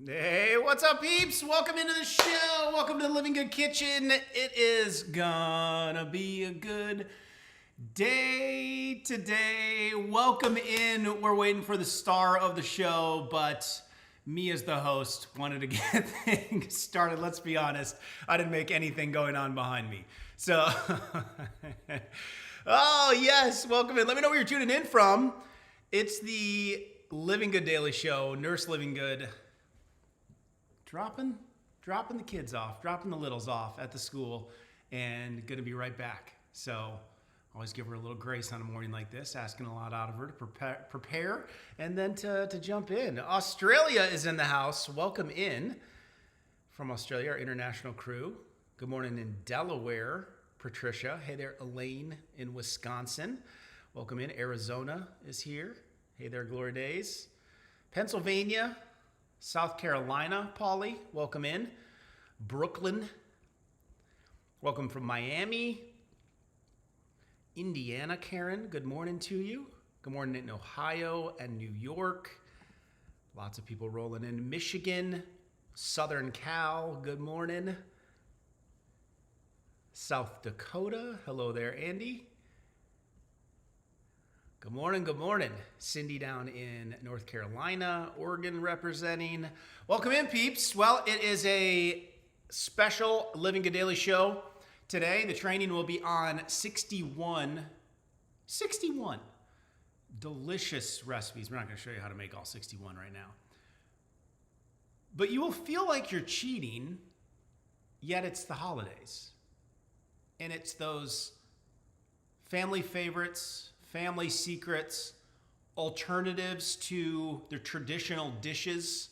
Hey, what's up, peeps? Welcome into the show. Welcome to the Living Good Kitchen. It is gonna be a good day today. Welcome in. We're waiting for the star of the show, but me as the host wanted to get things started. Let's be honest, I didn't make anything going on behind me. So, oh yes, welcome in. Let me know where you're tuning in from. It's the Living Good Daily Show, Nurse Living Good. Dropping the kids off, dropping the littles off at the school, and gonna be right back. So always give her a little grace on a morning like this, asking a lot out of her to prepare and then to jump in. Australia is in the house. Welcome in from Australia, our international crew. Good morning in Delaware, Patricia. Hey there, Elaine in Wisconsin. Welcome in. Arizona is here. Hey there, Glory Days. Pennsylvania, South Carolina, Polly, welcome in. Brooklyn, welcome from Miami. Indiana, Karen, good morning to you. Good morning in Ohio and New York. Lots of people rolling in. Michigan, Southern Cal, good morning. South Dakota, hello there, Andy. Good morning, good morning. Cindy down in North Carolina, Oregon representing. Welcome in, peeps. Well, it is a special Living Good Daily show. Today, the training will be on 61 delicious recipes. We're not going to show you how to make all 61 right now. But you will feel like you're cheating, yet it's the holidays. And it's those family favorites, family secrets, alternatives to the traditional dishes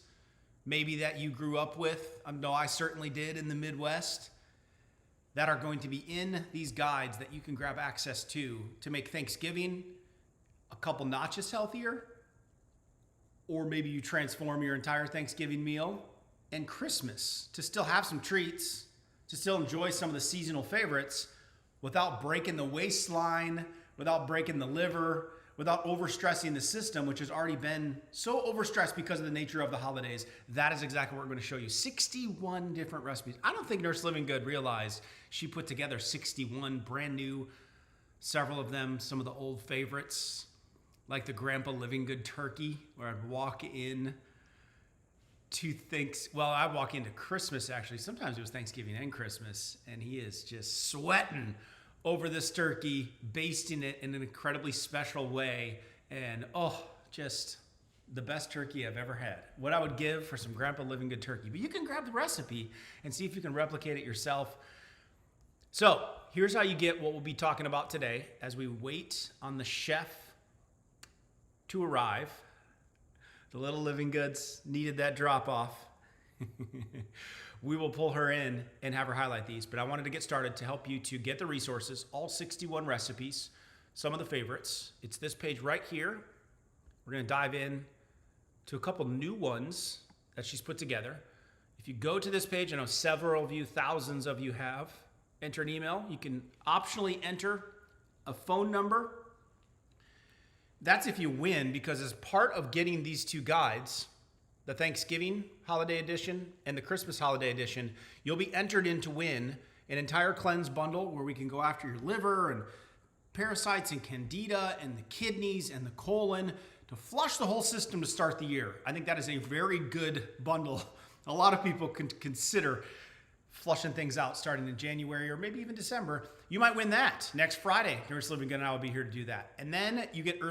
maybe that you grew up with. No, I certainly did in the Midwest, that are going to be in these guides that you can grab access to make Thanksgiving a couple notches healthier, or maybe you transform your entire Thanksgiving meal, and Christmas to still have some treats, to still enjoy some of the seasonal favorites without breaking the waistline, without breaking the liver, without overstressing the system, which has already been so overstressed because of the nature of the holidays. That is exactly what we're going to show you. 61 different recipes. I don't think Nurse Living Good realized she put together 61 brand new, several of them, some of the old favorites, like the Grandpa Living Good turkey, where I'd walk in to I'd walk into Christmas, actually. Sometimes it was Thanksgiving and Christmas, and he is just sweating over this turkey, basting it in an incredibly special way, and just the best turkey I've ever had. What I would give for some Grandpa Living Good turkey. But you can grab the recipe and see if you can replicate it yourself. So here's how you get what we'll be talking about today as we wait on the chef to arrive. The little Living Goods needed that drop off. We will pull her in and have her highlight these, but I wanted to get started to help you to get the resources, all 61 recipes, some of the favorites. It's this page right here. We're going to dive in to a couple new ones that she's put together. If you go to this page, I know several of you, thousands of you have, enter an email. You can optionally enter a phone number. That's if you win, because as part of getting these two guides, the Thanksgiving Holiday Edition and the Christmas Holiday Edition, you'll be entered in to win an entire cleanse bundle where we can go after your liver and parasites and candida and the kidneys and the colon to flush the whole system to start the year. I think that is a very good bundle. A lot of people can consider flushing things out starting in January or maybe even December. You might win that next Friday. Nurse Living Good and I will be here to do that. And then you get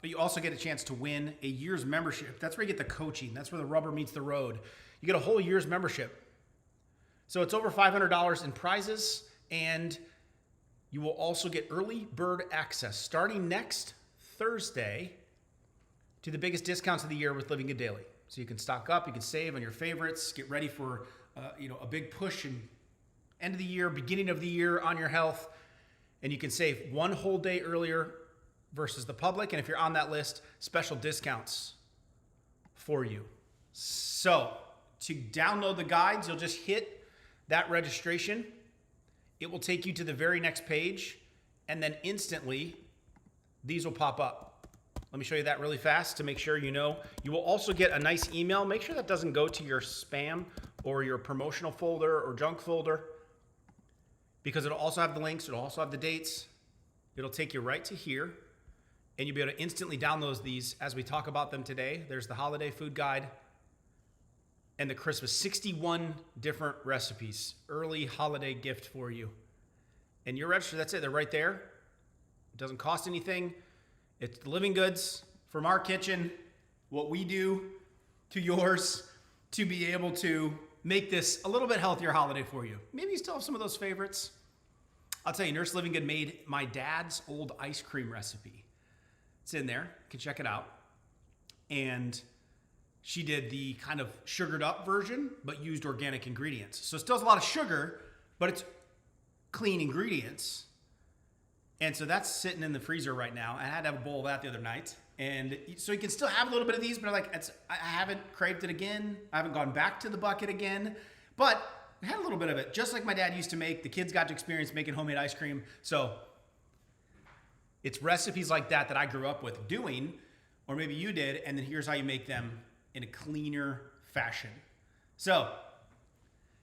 you also get a chance to win a year's membership. That's where you get the coaching. That's where the rubber meets the road. You get a whole year's membership. So it's over $500 in prizes, and you will also get early bird access starting next Thursday to the biggest discounts of the year with Living Good Daily. So you can stock up, you can save on your favorites, get ready for a big push in end of the year, beginning of the year on your health, and you can save one whole day earlier versus the public. And if you're on that list, special discounts for you. So to download the guides, you'll just hit that registration. It will take you to the very next page, and then instantly these will pop up. Let me show you that really fast to make sure you know. You will also get a nice email. Make sure that doesn't go to your spam or your promotional folder or junk folder, because it'll also have the links. It'll also have the dates. It'll take you right to here, and you'll be able to instantly download these as we talk about them today. There's the holiday food guide and the Christmas 61 different recipes. Early holiday gift for you. And you're registered. That's it. They're right there. It doesn't cost anything. It's the living goods from our kitchen, what we do to yours to be able to make this a little bit healthier holiday for you. Maybe you still have some of those favorites. I'll tell you, Nurse Living Good made my dad's old ice cream recipe. It's in there. You can check it out. And she did the kind of sugared up version, but used organic ingredients. So it still has a lot of sugar, but it's clean ingredients. And so that's sitting in the freezer right now. I had to have a bowl of that the other night. And so you can still have a little bit of these, but I haven't craved it again. I haven't gone back to the bucket again. But I had a little bit of it, just like my dad used to make. The kids got to experience making homemade ice cream. So it's recipes like that I grew up with doing, or maybe you did, and then here's how you make them in a cleaner fashion. So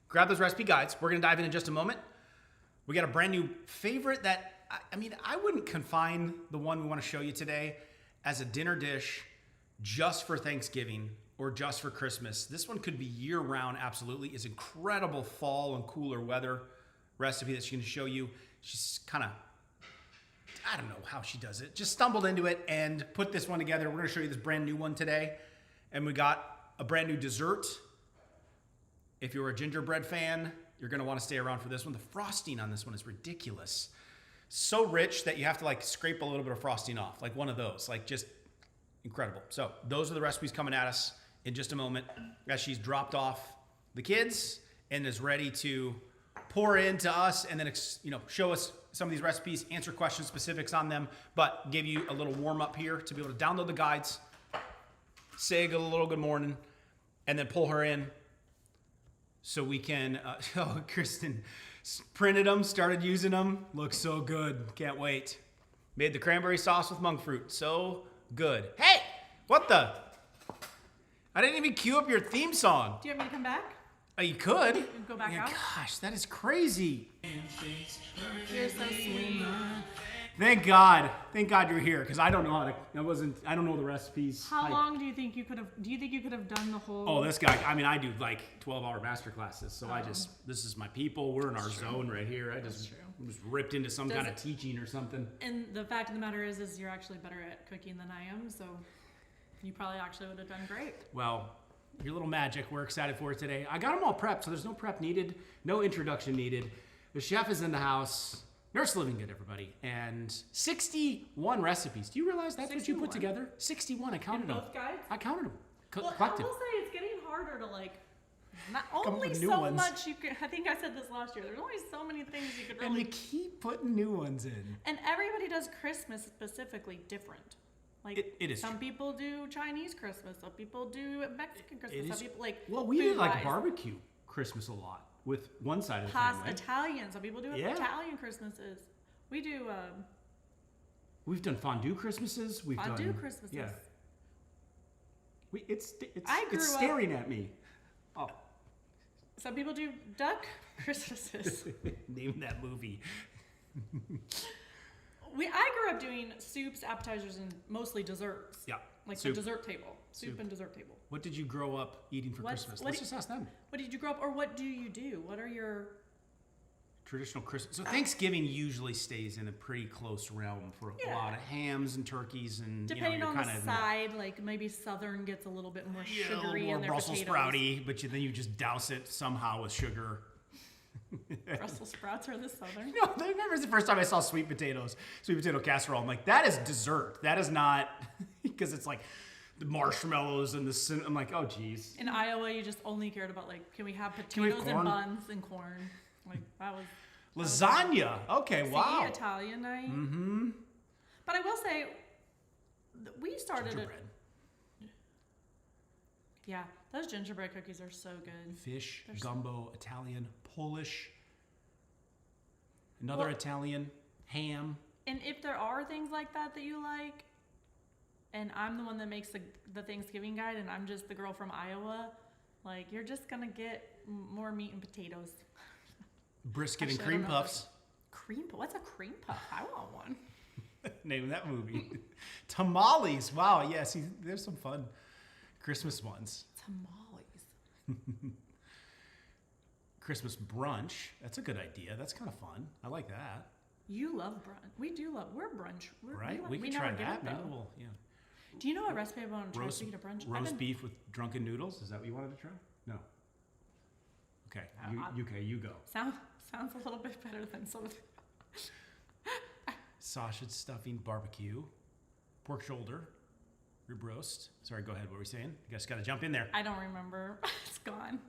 grab those recipe guides. We're going to dive in just a moment. We got a brand new favorite that, I wouldn't confine the one we want to show you today as a dinner dish just for Thanksgiving or just for Christmas. This one could be year-round, absolutely. It's incredible fall and cooler weather recipe that she's going to show you. She's kind of, I don't know how she does it. Just stumbled into it and put this one together. We're going to show you this brand new one today. And we got a brand new dessert. If you're a gingerbread fan, you're going to want to stay around for this one. The frosting on this one is ridiculous. So rich that you have to scrape a little bit of frosting off, like one of those, just incredible. So those are the recipes coming at us in just a moment as she's dropped off the kids and is ready to pour into us and then show us some of these recipes, answer questions, specifics on them, but give you a little warm up here to be able to download the guides, say a little good morning, and then pull her in so we can, Kristen printed them, started using them. Looks so good. Can't wait. Made the cranberry sauce with monk fruit. So good. Hey, what the? I didn't even cue up your theme song. Do you want me to come back? Oh, you could. You can go back out? Gosh, that is crazy. You're so sweet. Thank God. Thank God you're here, because I don't know how to. I don't know the recipes. How long do you think you could have done the whole? Oh, this guy. I do 12-hour master classes, so this is my people. We're in our zone right here. I just was ripped into some kind of teaching or something. And the fact of the matter is you're actually better at cooking than I am, so you probably actually would have done great. Well, your little magic. We're excited for it today. I got them all prepped, so there's no prep needed, no introduction needed. The chef is in the house. Nurse Living Good, everybody. And 61 recipes. Do you realize that's 61? What you put together? 61. I counted them. Both guides? I counted them. Well, I will say it's getting harder to not only so ones. much you could. I think I said this last year. There's only so many things you could really. And you keep putting new ones in. And everybody does Christmas specifically different. It is. Some people do Chinese Christmas. Some people do Mexican Christmas. Some people Well, we did barbecue Christmas a lot. With one side of the family. Italian. Some people do Italian Christmases. We do. We've done fondue Christmases. We've done fondue Christmases. Yeah. It's staring at me. Oh. Some people do duck Christmases. Name that movie. I grew up doing soups, appetizers, and mostly desserts. Yeah. The dessert table. Soup and dessert table. What did you grow up eating for Christmas? Let's just ask them. What did you grow up, or what do you do? What are your traditional Christmas? So Thanksgiving usually stays in a pretty close realm for a lot of hams and turkeys, and depending on the side, maybe Southern gets a little bit more sugary more in their Brussels potatoes. sprouty, but then you just douse it somehow with sugar. Brussels sprouts are the Southern. No, I remember the first time I saw sweet potato casserole. I'm like, that is dessert. That is not, because it's the marshmallows and the. I'm like, oh geez. In Iowa, you just only cared about can we have potatoes and buns and corn? That was lasagna. Okay, wow. Italian night. Mm-hmm. But I will say, we started Gingerbread. Yeah, those gingerbread cookies are so good. Fish, gumbo, Italian, Polish, another Italian, ham. And if there are things like that you like, and I'm the one that makes the Thanksgiving guide, and I'm just the girl from Iowa, like, you're just gonna get more meat and potatoes. Brisket Actually, and cream puffs. What's a cream puff? I want one. Name of that movie. Tamales. Wow. Yeah. See, there's some fun Christmas ones. Tamales. Christmas brunch. That's a good idea. That's kind of fun. I like that. You love brunch. We do love. We're brunch. Right? We could never try give that. up, Maybe though. we'll, yeah. Do you know a recipe I want to try speaking of brunch? Roast beef with drunken noodles. Is that what you wanted to try? No. Okay. You go. Sounds a little bit better than some of the... Sausage stuffing barbecue. Pork shoulder. Rib roast. Sorry, go ahead. What were we saying? You guys got to jump in there. I don't remember. It's gone.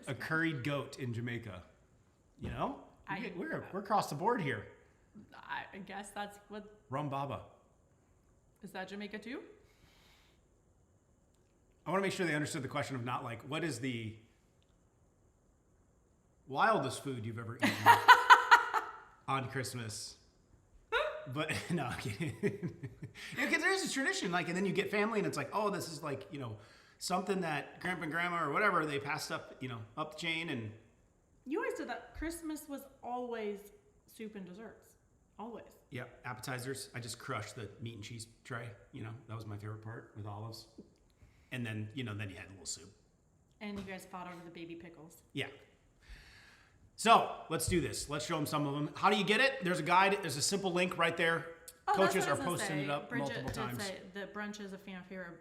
A curried goat in Jamaica. You know? We're across the board here. I guess that's what... Rum baba. Is that Jamaica too? I want to make sure they understood the question of not like, what is the wildest food you've ever eaten on Christmas? But no, I'm kidding. Because there's a tradition, like, and then you get family and it's like, oh, this is like, you know, something that grandpa and grandma or whatever, they passed up, you know, up the chain. And you always did that. Christmas was always soup and desserts. Always. Yeah, appetizers. I just crushed the meat and cheese tray. You know, that was my favorite part with olives. And then, you know, then you had a little soup. And you guys fought over the baby pickles. Yeah. So let's do this. Let's show them some of them. How do you get it? There's a guide. There's a simple link right there. Oh, Coaches are posting it up Bridget multiple times. Say the brunch is a fan favorite.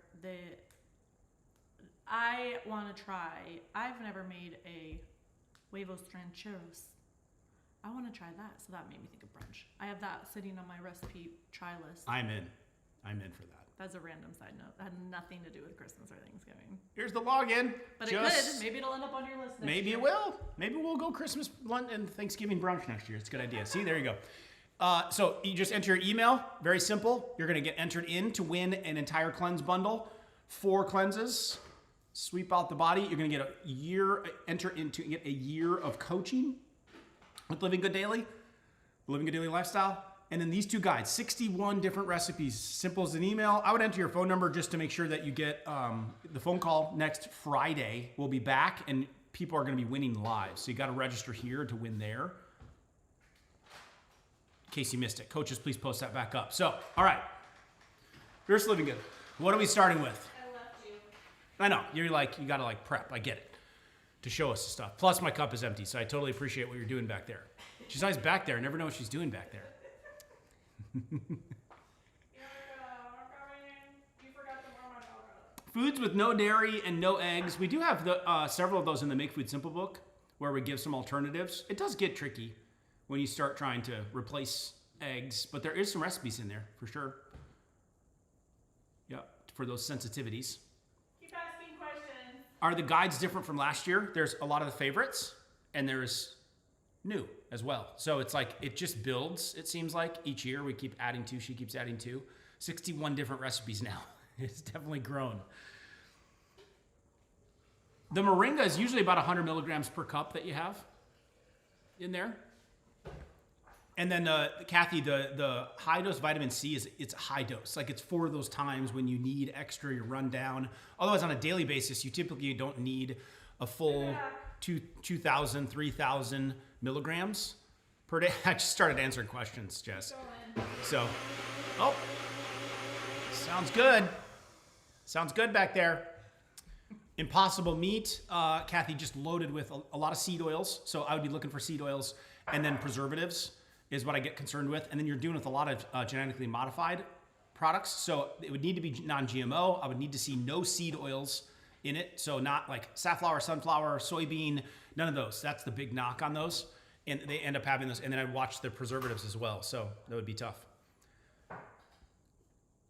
I want to try. I've never made a huevos rancheros. I want to try that. So that made me think of brunch. I have that sitting on my recipe try list. I'm in for that. That's a random side note. That had nothing to do with Christmas or Thanksgiving. Here's the login. But it could. Maybe it'll end up on your list next Maybe year. it will. Maybe we'll go Christmas lunch and Thanksgiving brunch next year. It's a good idea. See, there you go. So you just enter your email. Very simple. You're going to get entered in to win an entire cleanse bundle. 4 cleanses. Sweep out the body. You're going to get a year, get a year of coaching with Living Good Daily lifestyle. And then these 2 guides, 61 different recipes, simple as an email. I would enter your phone number just to make sure that you get the phone call next Friday. We'll be back and people are going to be winning live. So you got to register here to win there. In case you missed it. Coaches, please post that back up. So, all right. Here's Living Good. What are we starting with? I left you. I know. You're like, you got to like prep. I get it. To show us the stuff. Plus my cup is empty, so I totally appreciate what you're doing back there. She's always back there. I never know what she's doing back there. Foods with no dairy and no eggs. We do have several of those in the Make Food Simple book where we give some alternatives. It does get tricky when you start trying to replace eggs, but there is some recipes in there for sure. Yep, for those sensitivities. Keep asking questions. Are the guides different from last year? There's a lot of the favorites, and there's new as well. So it's like, it just builds, it seems like. Each year we keep adding to, she keeps adding to. 61 different recipes now. It's definitely grown. The moringa is usually about 100 milligrams per cup that you have in there. And then, Kathy, the high dose vitamin C it's a high dose. Like, it's for those times when you need extra, you run down. Otherwise, on a daily basis, you typically don't need a full 2,000, 3,000 milligrams per day. I just started answering questions, Jess. So, sounds good. Sounds good back there. Impossible meat, Kathy just loaded with a lot of seed oils. So I would be looking for seed oils, and then preservatives is what I get concerned with. And then you're doing with a lot of genetically modified products. So it would need to be non-GMO. I would need to see no seed oils in it. So not like safflower, sunflower, soybean, none of those. That's the big knock on those. And they end up having those. And then I'd watch the preservatives as well. So that would be tough.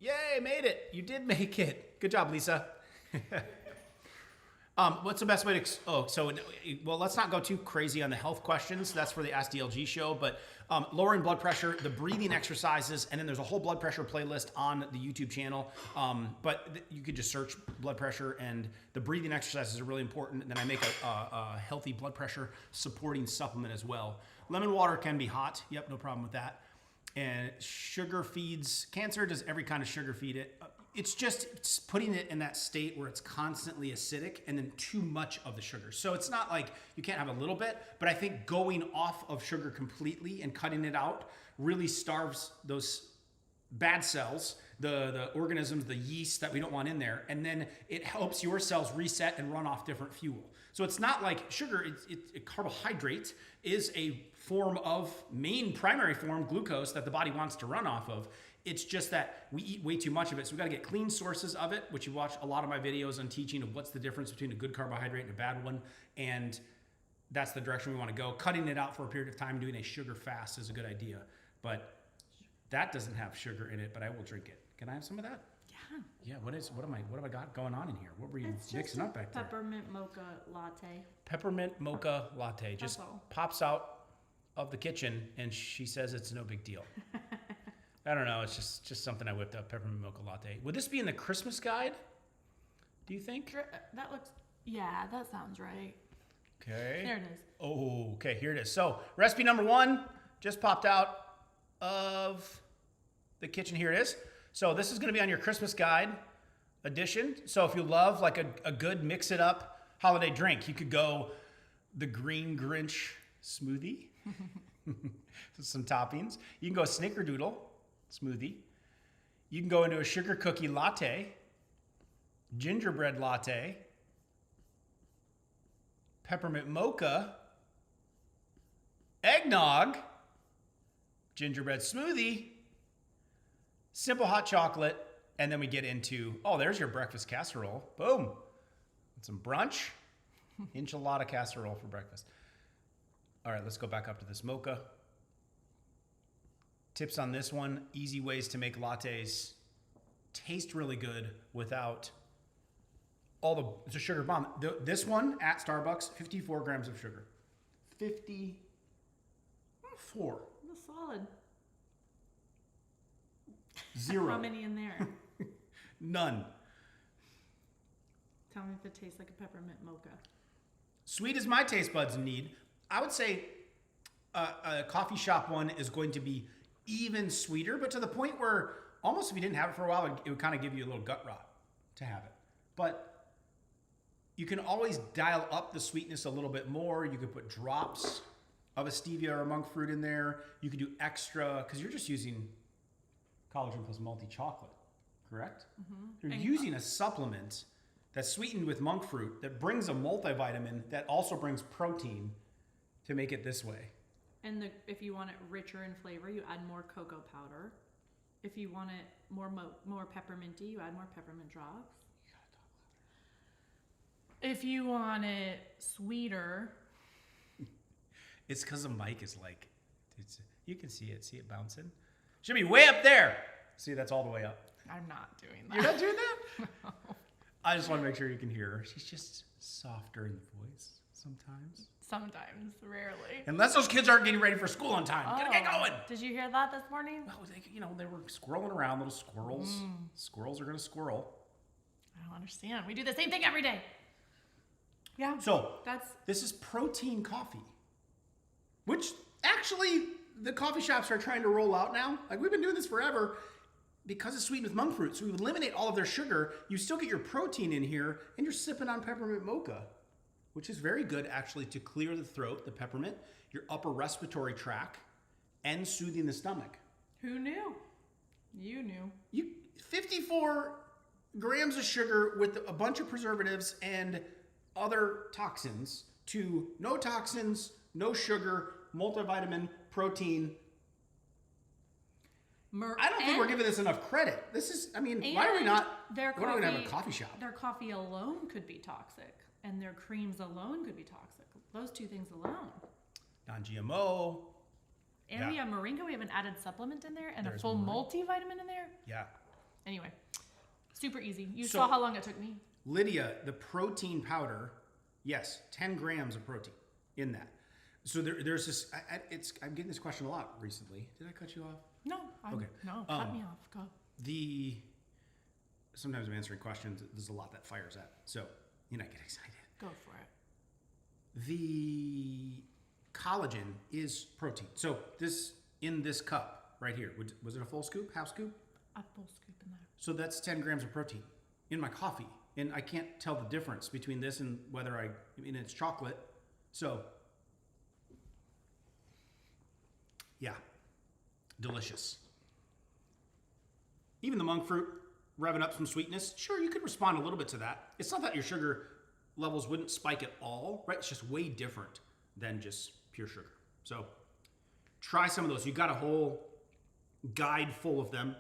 Yay, made it. You did make it. Good job, Lisa. What's the best way to, well, let's not go too crazy on the health questions. That's for the Ask DLG show, but lowering blood pressure, the breathing exercises, and then there's a whole blood pressure playlist on the YouTube channel. But you could just search blood pressure, and the breathing exercises are really important. And then I make a healthy blood pressure supporting supplement as well. Lemon water can be hot. Yep, no problem with that. And sugar feeds cancer. Does every kind of sugar feed it? It's putting it in that state where it's constantly acidic and then too much of the sugar. So it's not like you can't have a little bit, but I think going off of sugar completely and cutting it out really starves those bad cells, the organisms, the yeast that we don't want in there, and then it helps your cells reset and run off different fuel. So it's not like sugar, carbohydrate is a form of primary form glucose that the body wants to run off of. It's just that we eat way too much of it. So we got to get clean sources of it, which you watch a lot of my videos on teaching of what's the difference between a good carbohydrate and a bad one. And that's the direction we want to go. Cutting it out for a period of time, doing a sugar fast is a good idea. But that doesn't have sugar in it, but I will drink it. Can I have some of that? Yeah. Yeah, what have I got going on in here? What were you It's mixing up back there? Peppermint mocha latte. Peppermint mocha latte. Just all. pops out of the kitchen and she says it's no big deal. I don't know, it's just something I whipped up, peppermint mocha latte. Would this be in the Christmas guide? Do you think? That looks, yeah, that sounds right. Okay. There it is. Oh, okay, here it is. So, recipe number 1 just popped out of the kitchen. Here it is. So this is going to be on your Christmas guide edition. So if you love like a good mix it up holiday drink, you could go the Green Grinch smoothie. Some toppings. You can go snickerdoodle smoothie. You can go into a sugar cookie latte, gingerbread latte, peppermint mocha, eggnog, gingerbread smoothie, simple hot chocolate, and then we get into, there's your breakfast casserole. Boom. And some brunch, enchilada casserole for breakfast. All right, let's go back up to this mocha. Tips on this one, easy ways to make lattes taste really good without it's a sugar bomb. This one at Starbucks, 54 grams of sugar. 54. That's solid. 0. How many in there? None. Tell me if it tastes like a peppermint mocha. Sweet as my taste buds need. I would say a coffee shop one is going to be even sweeter, but to the point where almost if you didn't have it for a while, it would kind of give you a little gut rot to have it. But you can always dial up the sweetness a little bit more. You could put drops of a stevia or a monk fruit in there. You could do extra, because you're just using collagen plus multi-chocolate, correct? Mm-hmm. You're using a supplement that's sweetened with monk fruit that brings a multivitamin that also brings protein to make it this way. And if you want it richer in flavor, you add more cocoa powder. If you want it more pepperminty, you add more peppermint drops. If you want it sweeter, it's because the mic is like, you can see it bouncing. Should be way up there. See, that's all the way up. I'm not doing that. You're not doing that? No. I just want to make sure you can hear her. She's just softer in the voice sometimes. Sometimes, rarely. Unless those kids aren't getting ready for school on time. Gotta get going. Did you hear that this morning? Well, they were squirreling around, little squirrels. Squirrels are going to squirrel. I don't understand. We do the same thing every day. Yeah. So, this is protein coffee, which actually the coffee shops are trying to roll out now. Like, we've been doing this forever because it's sweetened with monk fruit. So we would eliminate all of their sugar. You still get your protein in here, and you're sipping on peppermint mocha, which is very good actually to clear the throat, the peppermint, your upper respiratory tract, and soothing the stomach. Who knew? You knew. 54 grams of sugar with a bunch of preservatives and other toxins to no toxins, no sugar, multivitamin, protein. I don't think we're giving this enough credit. This is, why are we not, why don't we have a coffee shop? Their coffee alone could be toxic, and their creams alone could be toxic. Those two things alone. Non-GMO. And we have moringa. We have an added supplement in there and a full multivitamin in there. Yeah. Anyway, super easy. You saw how long it took me. Lydia, the protein powder, yes, 10 grams of protein in that. So there's this, I'm getting this question a lot recently. Did I cut you off? No. Okay. No, cut me off. Go. Sometimes I'm answering questions. There's a lot that fires at. So, get excited. Go for it. The collagen is protein. So in this cup, right here. Was it a full scoop, half scoop? A full scoop in there. So that's 10 grams of protein in my coffee. And I can't tell the difference between this and whether I mean, it's chocolate. So, yeah, delicious. Even the monk fruit, revving up some sweetness. Sure, you could respond a little bit to that. It's not that your sugar levels wouldn't spike at all, right? It's just way different than just pure sugar. So try some of those. You got a whole guide full of them.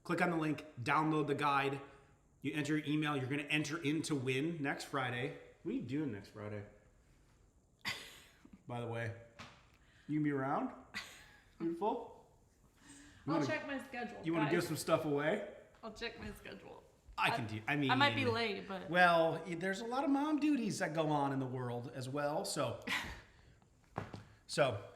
Click on the link, download the guide. You enter your email. You're going to enter in to win next Friday. What are you doing next Friday? By the way, you can be around? Beautiful? I'll check my schedule. You want to give some stuff away? I'll check my schedule. I mean, I might be late, but well, there's a lot of mom duties that go on in the world as well. So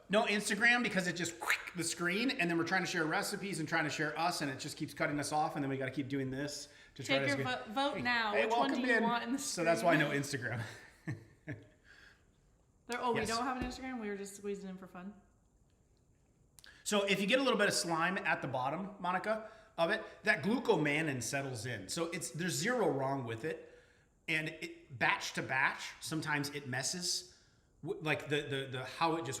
no Instagram because it just the screen, and then we're trying to share recipes and trying to share us, and it just keeps cutting us off, and then we got to keep doing this to try take to your vote now. Hey, Which one do you want in the So that's why no Instagram. We Yes. don't have an Instagram. We were just squeezing in for fun. So if you get a little bit of slime at the bottom, Monica, of it, that glucomannan settles in. So there's zero wrong with it. And batch to batch, sometimes it messes, like the how it just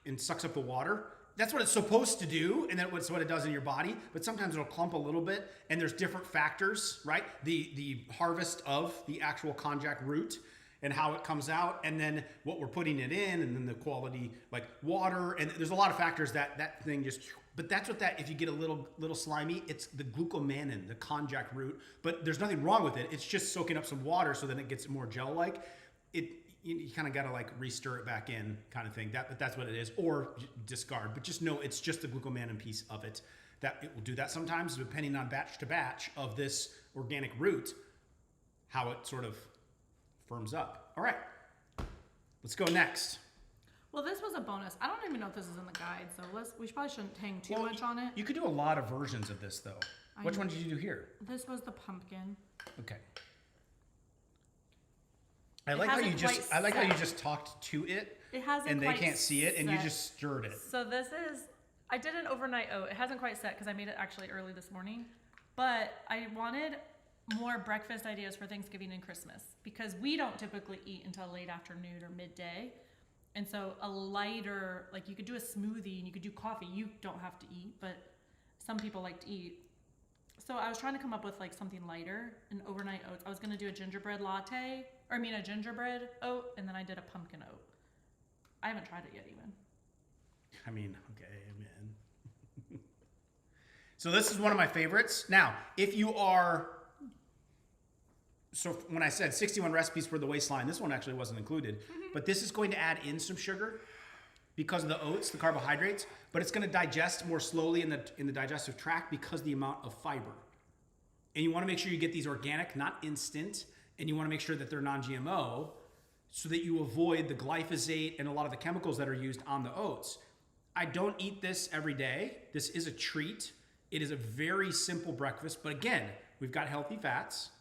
and sucks up the water. That's what it's supposed to do, and that's what it does in your body. But sometimes it'll clump a little bit, and there's different factors, right? The harvest of the actual konjac root and how it comes out, and then what we're putting it in, and then the quality, like water, and there's a lot of factors that thing just. But that's what if you get a little slimy, it's the glucomannan, the konjac root. But there's nothing wrong with it. It's just soaking up some water so then it gets more gel-like. You kind of got to like re-stir it back in kind of thing. But that's what it is, or discard. But just know it's just the glucomannan piece of it. That it will do that sometimes, depending on batch to batch of this organic root, how it sort of firms up. All right, let's go next. Well, this was a bonus. I don't even know if this is in the guide, so we probably shouldn't hang too much on it. You could do a lot of versions of this, though. Which one did you do here? This was the pumpkin. Okay. I like how you just talked to it. It hasn't and they quite can't see it, and you set. just stirred it. So this is, I did an overnight oat. It hasn't quite set because I made it actually early this morning, but I wanted more breakfast ideas for Thanksgiving and Christmas because we don't typically eat until late afternoon or midday. And so a lighter, like you could do a smoothie and you could do coffee. You don't have to eat, but some people like to eat. So I was trying to come up with like something lighter, an overnight oats. I was going to do a gingerbread a gingerbread oat, and then I did a pumpkin oat. I haven't tried it yet even. I mean, okay, man. So this is one of my favorites. Now, if you are, so when I said 61 recipes for the waistline, this one actually wasn't included, but this is going to add in some sugar because of the oats, the carbohydrates, but it's going to digest more slowly in the digestive tract because of the amount of fiber. And you want to make sure you get these organic, not instant, and you want to make sure that they're non-GMO so that you avoid the glyphosate and a lot of the chemicals that are used on the oats. I don't eat this every day. This is a treat. It is a very simple breakfast, but again, we've got healthy fats.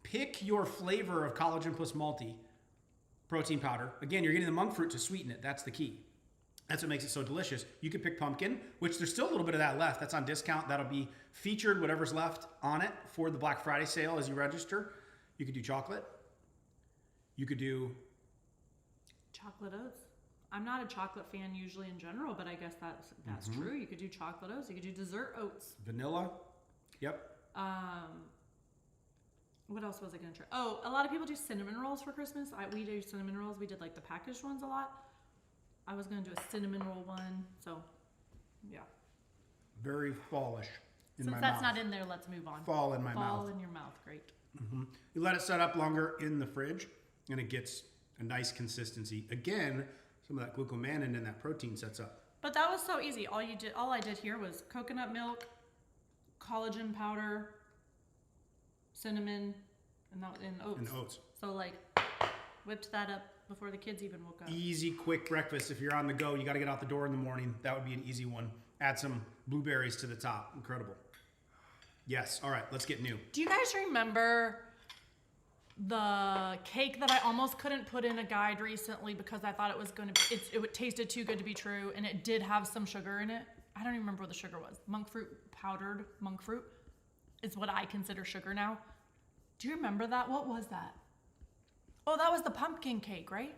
Pick your flavor of collagen plus multi protein powder. Again, you're getting the monk fruit to sweeten it. That's the key. That's what makes it so delicious. You can pick pumpkin, which there's still a little bit of that left. That's on discount. That'll be featured, whatever's left on it for the Black Friday sale as you register. You could do chocolate. You could do chocolate oats. I'm not a chocolate fan usually in general, but I guess that's true. You could do chocolate oats. You could do dessert oats. Vanilla. Yep. What else was I going to try? Oh, a lot of people do cinnamon rolls for Christmas. We do cinnamon rolls. We did like the packaged ones a lot. I was going to do a cinnamon roll one. So, yeah. Very fallish in my mouth. Since that's not in there, let's move on. Fall in my mouth. Fall in your mouth. Great. Mm-hmm. You let it set up longer in the fridge, and it gets a nice consistency. Again, some of that glucomannan and that protein sets up. But that was so easy. All I did here was coconut milk, collagen powder, cinnamon, and oats. And oats. So like, whipped that up before the kids even woke up. Easy, quick breakfast. If you're on the go, you got to get out the door in the morning. That would be an easy one. Add some blueberries to the top. Incredible. Yes. All right. Let's get new. Do you guys remember the cake that I almost couldn't put in a guide recently because I thought it was going to it tasted too good to be true, and it did have some sugar in it? I don't even remember what the sugar was. Monk fruit, powdered monk fruit is what I consider sugar now. Do you remember that? What was that? Oh, that was the pumpkin cake, right?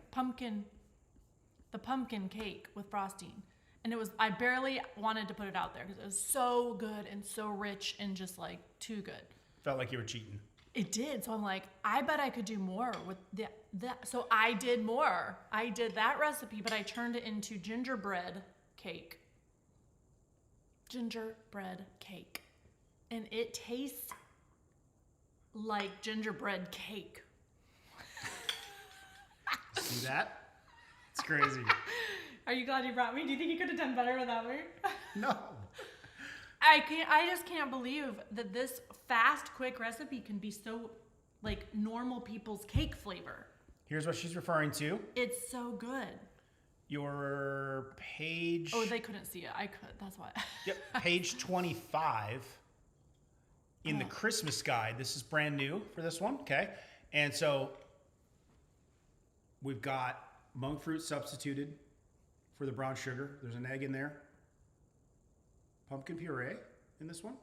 The pumpkin cake with frosting. And it was, I barely wanted to put it out there because it was so good and so rich and just like too good. Felt like you were cheating. It did. So I'm like, I bet I could do more with that. So I did more. I did that recipe, but I turned it into gingerbread cake. Gingerbread cake. And it tastes like gingerbread cake. See that? It's crazy. Are you glad you brought me? Do you think you could have done better without me? No. I just can't believe that this fast, quick recipe can be so like normal people's cake flavor. Here's what she's referring to. It's so good. Your page. Oh, they couldn't see it. I could. That's why. Yep, page 25 in the Christmas guide. This is brand new for this one, okay? And so we've got monk fruit substituted for the brown sugar. There's an egg in there. Pumpkin puree in this one.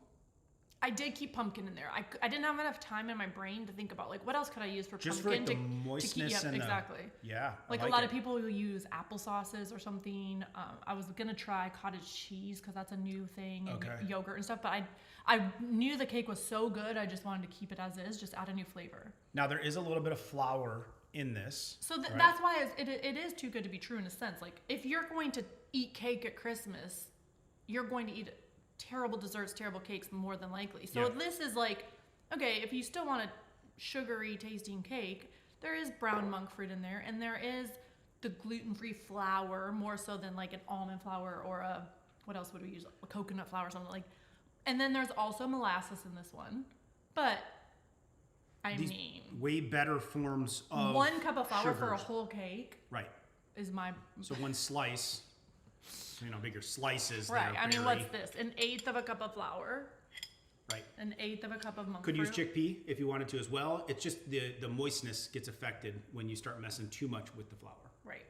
I did keep pumpkin in there. I didn't have enough time in my brain to think about like what else could I use for Just for pumpkin like the moistness to keep, and exactly. Yeah. Like a lot of people who use apple sauces or something. I was gonna try cottage cheese because that's a new thing, and yogurt and stuff. But I knew the cake was so good. I just wanted to keep it as is, just add a new flavor. Now there is a little bit of flour in this. So right? that's why it is too good to be true in a sense. Like if you're going to eat cake at Christmas, you're going to eat terrible desserts, terrible cakes more than likely. So this is like, okay, if you still want a sugary tasting cake, there is brown monk fruit in there, and there is the gluten-free flour more so than like an almond flour or a, what else would we use? A coconut flour or something like. And then there's also molasses in this one. But I mean, way better forms of 1 cup of flour sugars. for a whole cake. Right. Is my. So one slice. So, bigger slices. Right. I mean, what's this? 1/8 of a cup of flour. Right. 1/8 of a cup of monk Could fruit. use chickpea if you wanted to as well. It's just the moistness gets affected when you start messing too much with the flour. Right.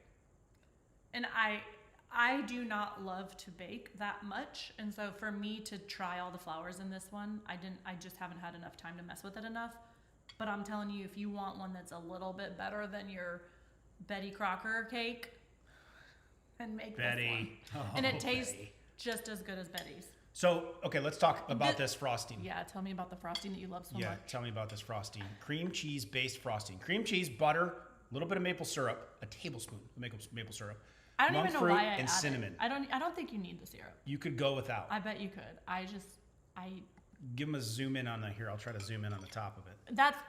And I do not love to bake that much, and so for me to try all the flours in this one, I just haven't had enough time to mess with it enough. But I'm telling you, if you want one that's a little bit better than your Betty Crocker cake, and make this one. And it tastes just as good as Betty's. So, okay, let's talk about this frosting. Yeah, tell me about the frosting that you love so much. Yeah, tell me about this frosting. Cream cheese based frosting. Cream cheese, butter, a little bit of maple syrup, a tablespoon of maple syrup. I don't monk even know fruit why I and added. cinnamon. I don't think you need the syrup. You could go without. I bet you could. I Give them a zoom in on the here. I'll try to zoom in on the top of it.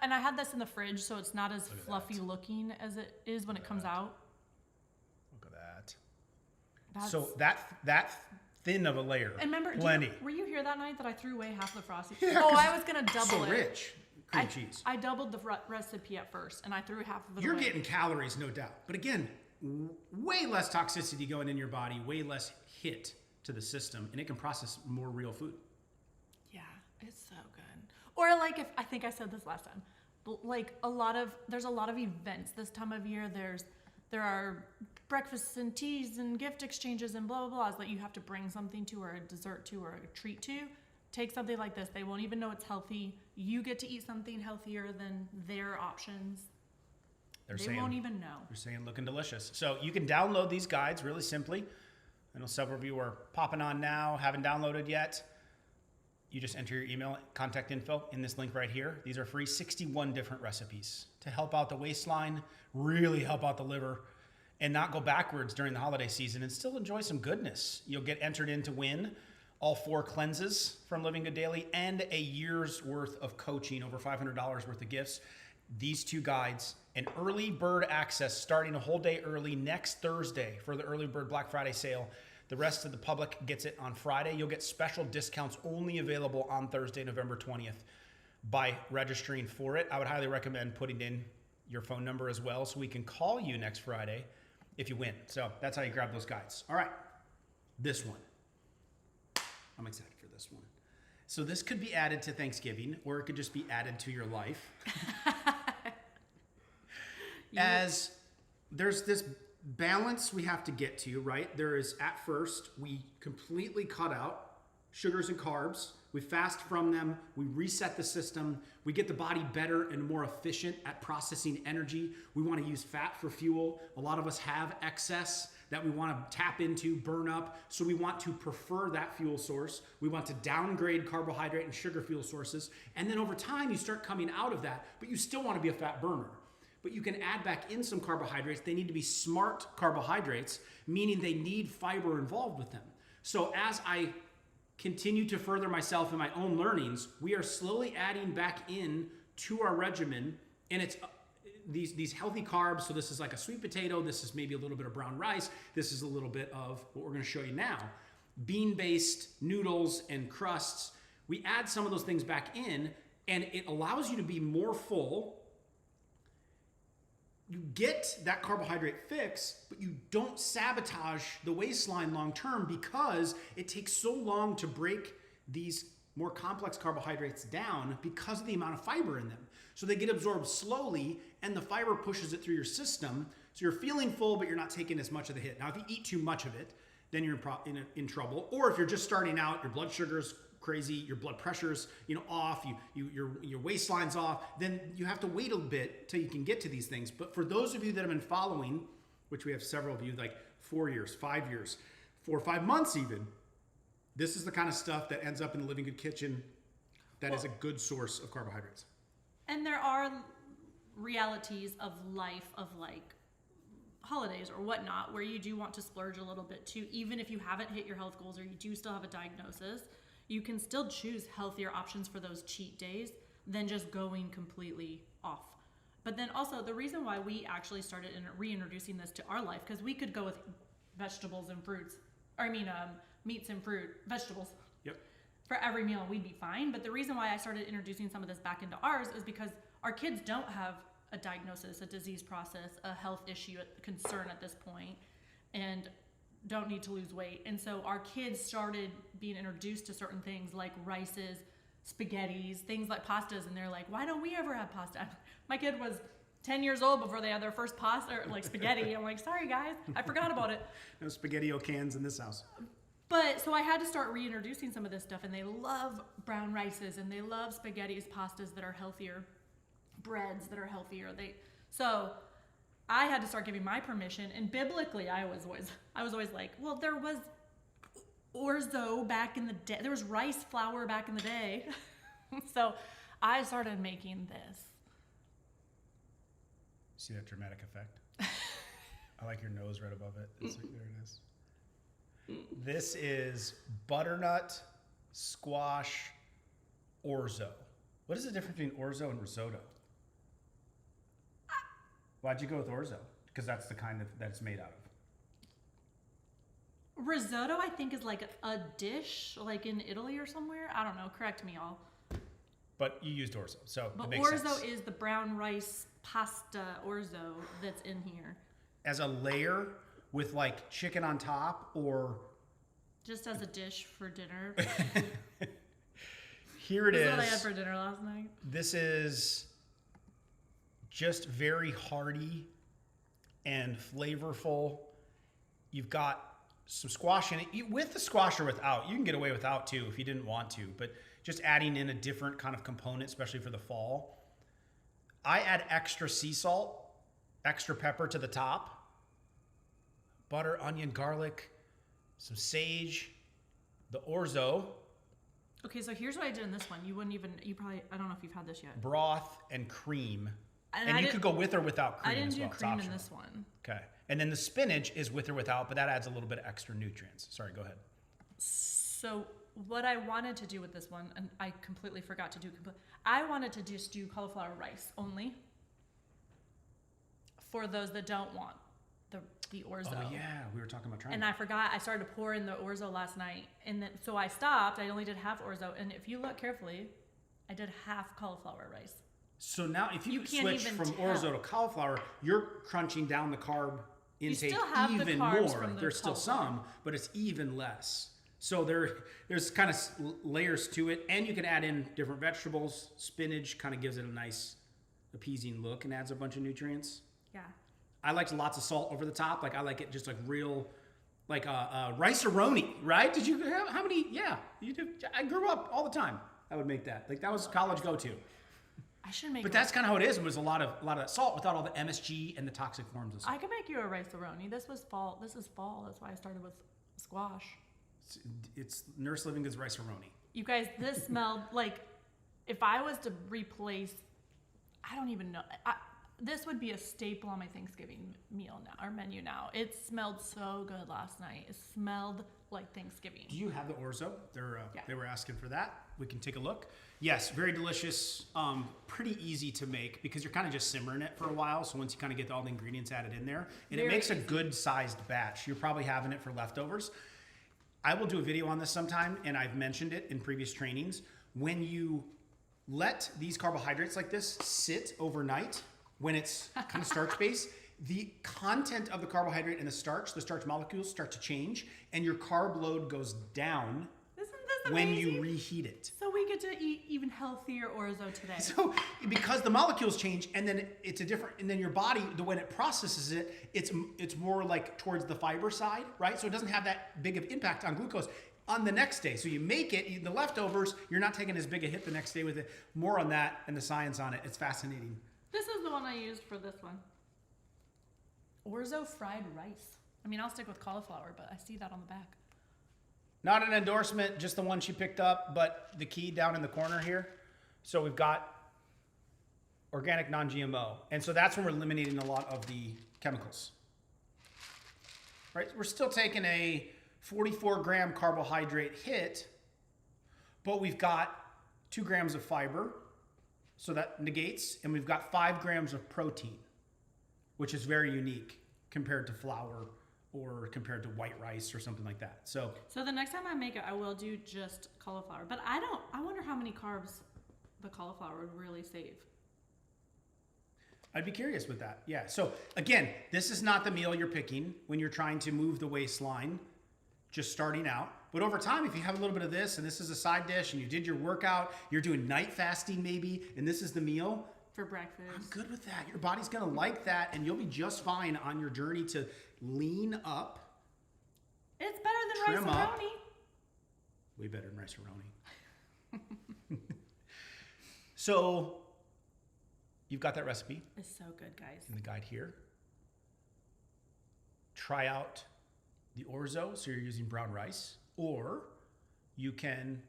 and I had this in the fridge, so it's not as fluffy looking as it is when it comes out. Look at that. So that thin of a layer. And remember, plenty. Were you here that night that I threw away half the frosting? Yeah, oh, I was gonna double so it. rich cream cheese. I doubled the recipe at first, and I threw half of it You're away. getting calories, no doubt. But again, way less toxicity going in your body, way less hit to the system, and it can process more real food. Yeah, it's so good. Or like I think I said this last time, like there's a lot of events this time of year. There are breakfasts and teas and gift exchanges and blah blah blah that you have to bring something to, or a dessert to, or a treat to. Take something like this. They won't even know it's healthy. You get to eat something healthier than their options. They won't even know. They're saying looking delicious. So you can download these guides really simply. I know several of you are popping on now, haven't downloaded yet. You just enter your email, contact info in this link right here. These are free, 61 different recipes to help out the waistline, really help out the liver, and not go backwards during the holiday season and still enjoy some goodness. You'll get entered in to win all 4 cleanses from Living Good Daily and a year's worth of coaching, over $500 worth of gifts. These 2 guides, and early bird access starting a whole day early next Thursday for the early bird Black Friday sale. The rest of the public gets it on Friday. You'll get special discounts only available on Thursday, November 20th by registering for it. I would highly recommend putting in your phone number as well so we can call you next Friday if you win. So that's how you grab those guides. All right, this one. I'm excited for this one. So this could be added to Thanksgiving, or it could just be added to your life. As there's balance we have to get to, right? There is, at first, we completely cut out sugars and carbs. We fast from them. We reset the system. We get the body better and more efficient at processing energy. We want to use fat for fuel. A lot of us have excess that we want to tap into, burn up. So we want to prefer that fuel source. We want to downgrade carbohydrate and sugar fuel sources. And then over time, you start coming out of that, but you still want to be a fat burner. But you can add back in some carbohydrates. They need to be smart carbohydrates, meaning they need fiber involved with them. So as I continue to further myself in my own learnings, we are slowly adding back in to our regimen, and it's these healthy carbs. So this is like a sweet potato. This is maybe a little bit of brown rice. This is a little bit of what we're going to show you now. Bean-based noodles and crusts. We add some of those things back in, and it allows you to be more full. You get that carbohydrate fix, but you don't sabotage the waistline long term because it takes so long to break these more complex carbohydrates down because of the amount of fiber in them. So they get absorbed slowly and the fiber pushes it through your system. So you're feeling full, but you're not taking as much of the hit. Now, if you eat too much of it, then you're in trouble. Or if you're just starting out, your blood sugar's crazy, your blood pressure's off, your waistline's off, then you have to wait a bit till you can get to these things. But for those of you that have been following, which we have several of you, like 4 years, 5 years, 4 or 5 months even, this is the kind of stuff that ends up in the Living Good kitchen that is a good source of carbohydrates. And there are realities of life, of like holidays or whatnot, where you do want to splurge a little bit too, even if you haven't hit your health goals or you do still have a diagnosis. You can still choose healthier options for those cheat days than just going completely off. But then also the reason why we actually started reintroducing this to our life, because we could go with vegetables and fruits, meats and fruit, vegetables. Yep. For every meal, we'd be fine. But the reason why I started introducing some of this back into ours is because our kids don't have a diagnosis, a disease process, a health issue, a concern at this point, and don't need to lose weight. And so our kids started being introduced to certain things like rices, spaghettis, things like pastas, and they're like, why don't we ever have pasta? My kid was 10 years old before they had their first pasta, or like spaghetti. I'm like, sorry guys, I forgot about it. No SpaghettiO cans in this house. But so I had to start reintroducing some of this stuff, and they love brown rices, and they love spaghettis, pastas that are healthier, breads that are healthier. So I had to start giving my permission, and biblically, I was always like, well, there was orzo back in the day. There was rice flour back in the day. So I started making this. See that dramatic effect? I like your nose right above it. It's like, there it is. This is butternut squash orzo. What is the difference between orzo and risotto? Why'd you go with orzo? Because that's the kind that it's made out of. Risotto, I think, is like a dish, like in Italy or somewhere. I don't know. Correct me all. But you used orzo, so but it makes sense. Orzo is the brown rice pasta orzo that's in here. As a layer with like chicken on top, or just as a dish for dinner. Here it is. This is what I had for dinner last night. This is just very hearty and flavorful. You've got some squash in it. With the squash or without, you can get away without too if you didn't want to, but just adding in a different kind of component, especially for the fall. I add extra sea salt, extra pepper to the top, butter, onion, garlic, some sage, the orzo. Okay, so here's what I did in this one. You probably, I don't know if you've had this yet. Broth and cream. And you could go with or without cream. I didn't as well. do cream in this one. Okay. And then the spinach is with or without, but that adds a little bit of extra nutrients. Sorry, go ahead. So what I wanted to do with this one, and I completely forgot to do, I wanted to just do cauliflower rice only for those that don't want the orzo. Oh yeah, we were talking about trying. And I forgot, I started to pour in the orzo last night, and then so I stopped. I only did half orzo, and if you look carefully, I did half cauliflower rice. So now, if you can't switch even from tell. orzo to cauliflower, you're crunching down the carb intake still have the even carbs more. from the There's still cauliflower. some, but it's even less. So there's kind of layers to it, and you can add in different vegetables. Spinach kind of gives it a nice appeasing look and adds a bunch of nutrients. Yeah. I liked lots of salt over the top. Like I like it just like real, like rice-a-roni, right? Did you have, how many? Yeah, you do. I grew up all the time. I would make that. Like that was college go-to. I should make. But that's kind of how it is. It was a lot of that salt without all the MSG and the toxic forms of salt. I could make you a rice-a-roni. This was fall. This is fall. That's why I started with squash. It's Nurse Livinggood's rice-a-roni. You guys, this smelled like if I was to replace, I don't even know. This would be a staple on my Thanksgiving meal now, or menu now. It smelled so good last night. It smelled like Thanksgiving. Do you have the orzo? Yeah. They were asking for that. We can take a look. Yes, very delicious. Pretty easy to make because you're kind of just simmering it for a while. So once you kind of get all the ingredients added in there, and it makes a good sized batch. You're probably having it for leftovers. I will do a video on this sometime, and I've mentioned it in previous trainings. When you let these carbohydrates like this sit overnight, when it's kind of starch based, the content of the carbohydrate and the starch molecules start to change, and your carb load goes down when you reheat it. So we get to eat even healthier orzo today. So because the molecules change, and then it's a different, and then your body, when it processes it, it's more like towards the fiber side, right? So it doesn't have that big of impact on glucose on the next day. So you make it, eat the leftovers, you're not taking as big a hit the next day with it. More on that and the science on it. It's fascinating. This is the one I used for this one. Orzo fried rice. I mean, I'll stick with cauliflower, but I see that on the back. Not an endorsement, just the one she picked up, but the key down in the corner here. So we've got organic non-GMO. And so that's when we're eliminating a lot of the chemicals. Right? We're still taking a 44-gram carbohydrate hit, but we've got 2 grams of fiber, so that negates, and we've got 5 grams of protein, which is very unique compared to flour or compared to white rice or something like that. So the next time I make it, I will do just cauliflower. But I wonder how many carbs the cauliflower would really save. I'd be curious with that. Yeah. So again, this is not the meal you're picking when you're trying to move the waistline, just starting out. But over time, if you have a little bit of this, and this is a side dish, and you did your workout, you're doing night fasting maybe, and this is the meal. For breakfast. I'm good with that. Your body's going to like that, and you'll be just fine on your journey to lean up. It's better than rice-a-roni. Way better than rice-a-roni. So you've got that recipe. It's so good, guys. In the guide here. Try out the orzo, so you're using brown rice, or you can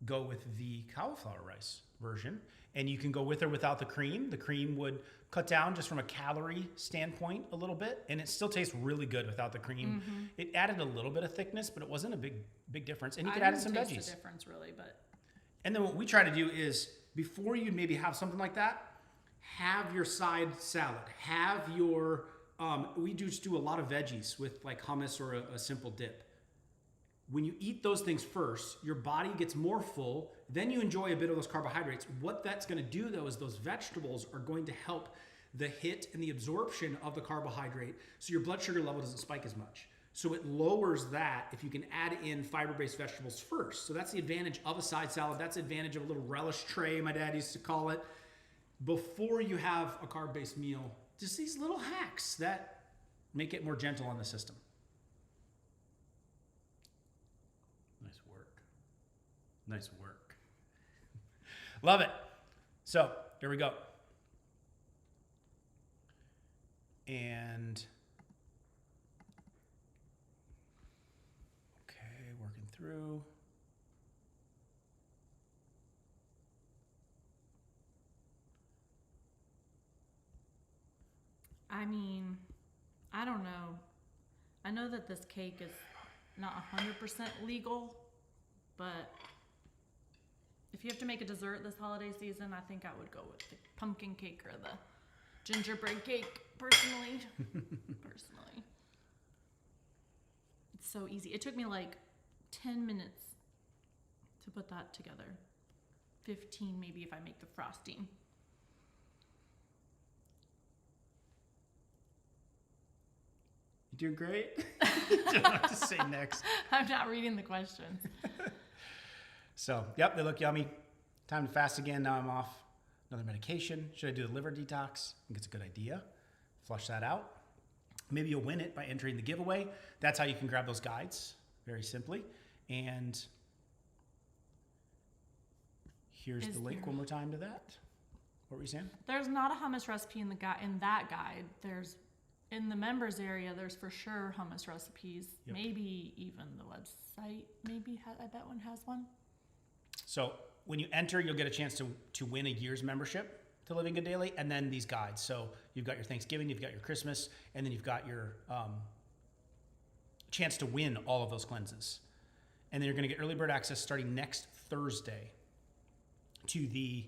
go with the cauliflower rice version, and you can go with or without the cream. The cream would cut down just from a calorie standpoint a little bit, and it still tastes really good without the cream. Mm-hmm. It added a little bit of thickness, but it wasn't a big difference. And you could add in some veggies. I didn't taste the difference really, but. And then what we try to do is, before you maybe have something like that, have your side salad. Have your, we just do a lot of veggies with like hummus or a simple dip. When you eat those things first, your body gets more full, then you enjoy a bit of those carbohydrates. What that's going to do though is those vegetables are going to help the hit and the absorption of the carbohydrate, so your blood sugar level doesn't spike as much. So it lowers that if you can add in fiber-based vegetables first. So that's the advantage of a side salad. That's the advantage of a little relish tray, my dad used to call it, before you have a carb-based meal. Just these little hacks that make it more gentle on the system. Nice work. Love it. So here we go. And okay, working through. I mean, I don't know. I know that this cake is not 100% legal, but if you have to make a dessert this holiday season, I think I would go with the pumpkin cake or the gingerbread cake, personally. It's so easy. It took me like 10 minutes to put that together. 15 maybe if I make the frosting. You doing great? You don't know what to say next. I'm not reading the questions. So, yep, they look yummy. Time to fast again. Now I'm off another medication. Should I do a liver detox? I think it's a good idea. Flush that out. Maybe you'll win it by entering the giveaway. That's how you can grab those guides, very simply. And here's the link one more time to that. What were you saying? There's not a hummus recipe in that guide. There's in the members area. There's for sure hummus recipes. Yep. Maybe even the website. I bet one has one. So when you enter, you'll get a chance to win a year's membership to Living Good Daily, and then these guides. So you've got your Thanksgiving, you've got your Christmas, and then you've got your chance to win all of those cleanses. And then you're going to get early bird access starting next Thursday to the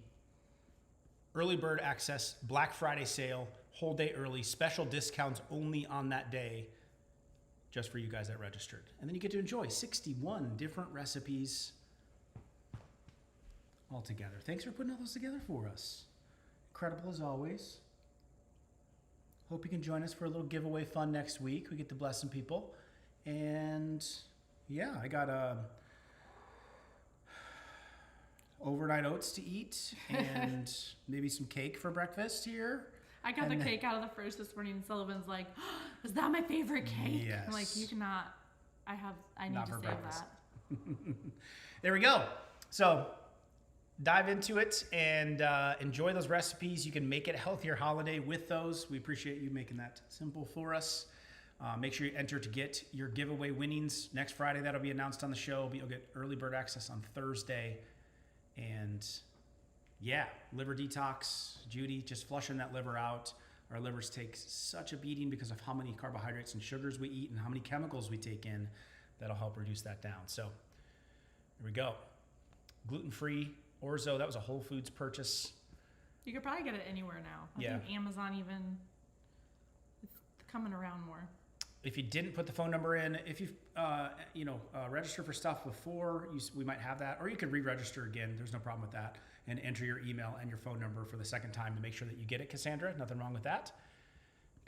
early bird access Black Friday sale, whole day early, special discounts only on that day, just for you guys that registered. And then you get to enjoy 61 different recipes all together. Thanks for putting all those together for us. Incredible as always. Hope you can join us for a little giveaway fun next week. We get to bless some people. And yeah, I got overnight oats to eat and maybe some cake for breakfast here. I got the cake out of the fridge this morning, and Sullivan's like, oh, "Is that my favorite cake?" Yes. I'm like, "You cannot. I need to save breakfast. that." There we go. So dive into it and enjoy those recipes. You can make it a healthier holiday with those. We appreciate you making that simple for us. Make sure you enter to get your giveaway winnings next Friday. That'll be announced on the show. You'll get early bird access on Thursday. And yeah, liver detox. Judy, just flushing that liver out. Our livers take such a beating because of how many carbohydrates and sugars we eat and how many chemicals we take in. That'll help reduce that down. So here we go. Gluten-free orzo. That was a Whole Foods purchase. You could probably get it anywhere now. I think Amazon even it's coming around more. If you didn't put the phone number in, if you've registered for stuff before, we might have that, or you could re-register again. There's no problem with that, and enter your email and your phone number for the second time to make sure that you get it, Cassandra. Nothing wrong with that.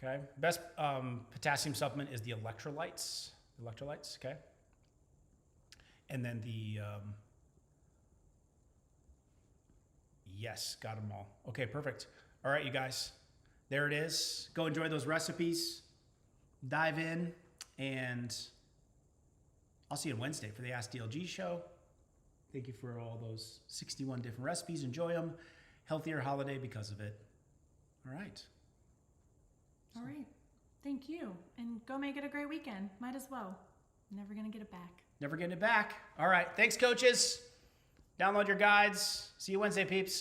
Okay. Best potassium supplement is the electrolytes. Okay. And then the yes, got them all. Okay, perfect. All right, you guys, there it is. Go enjoy those recipes. Dive in, and I'll see you on Wednesday for the Ask DLG show. Thank you for all those 61 different recipes. Enjoy them. Healthier holiday because of it. All right. All right. Thank you. And go make it a great weekend. Might as well. Never going to get it back. Never getting it back. All right. Thanks, coaches. Download your guides. See you Wednesday, peeps.